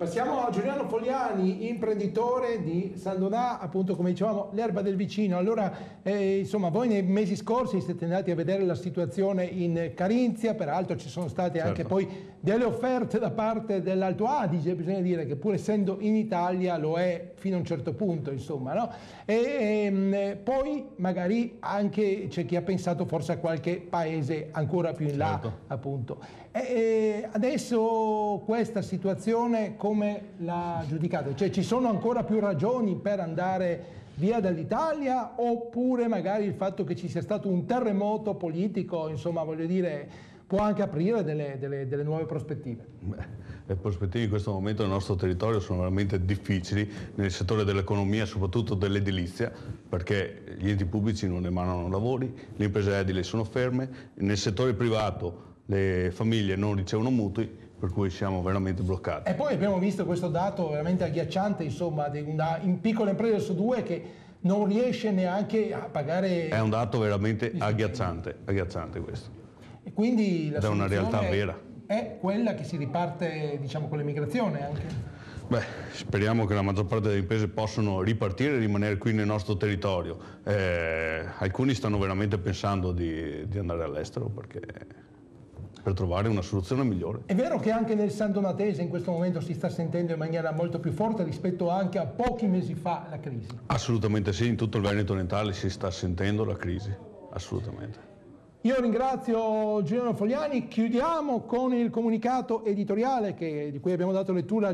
Passiamo a Giuliano Fogliani, imprenditore di San Donà, appunto come dicevamo, l'erba del vicino. Allora, insomma, voi nei mesi scorsi siete andati a vedere la situazione in Carinzia, peraltro ci sono state anche poi delle offerte da parte dell'Alto Adige, bisogna dire che pur essendo in Italia lo è fino a un certo punto, insomma, no? Poi magari anche c'è chi ha pensato forse a qualche paese ancora più in là, appunto. Adesso questa situazione come la giudicate? Cioè ci sono ancora più ragioni per andare via dall'Italia, oppure magari il fatto che ci sia stato un terremoto politico, insomma, voglio dire, può anche aprire delle nuove prospettive? Le prospettive in questo momento nel nostro territorio sono veramente difficili nel settore dell'economia, soprattutto dell'edilizia, perché gli enti pubblici non emanano lavori, le imprese edili sono ferme, nel settore privato le famiglie non ricevono mutui, per cui siamo veramente bloccati. E poi abbiamo visto questo dato veramente agghiacciante, insomma, di una piccola impresa su due che non riesce neanche a pagare... È un dato veramente agghiacciante questo. E quindi la soluzione è una realtà vera. È quella che si riparte, diciamo, con l'immigrazione anche? Beh, speriamo che la maggior parte delle imprese possano ripartire e rimanere qui nel nostro territorio. Alcuni stanno veramente pensando di andare all'estero per trovare una soluzione migliore. È vero che anche nel San Donatese in questo momento si sta sentendo in maniera molto più forte rispetto anche a pochi mesi fa la crisi? Assolutamente sì, in tutto il Veneto orientale si sta sentendo la crisi, assolutamente. Io ringrazio Giuliano Fogliani, chiudiamo con il comunicato editoriale di cui abbiamo dato lettura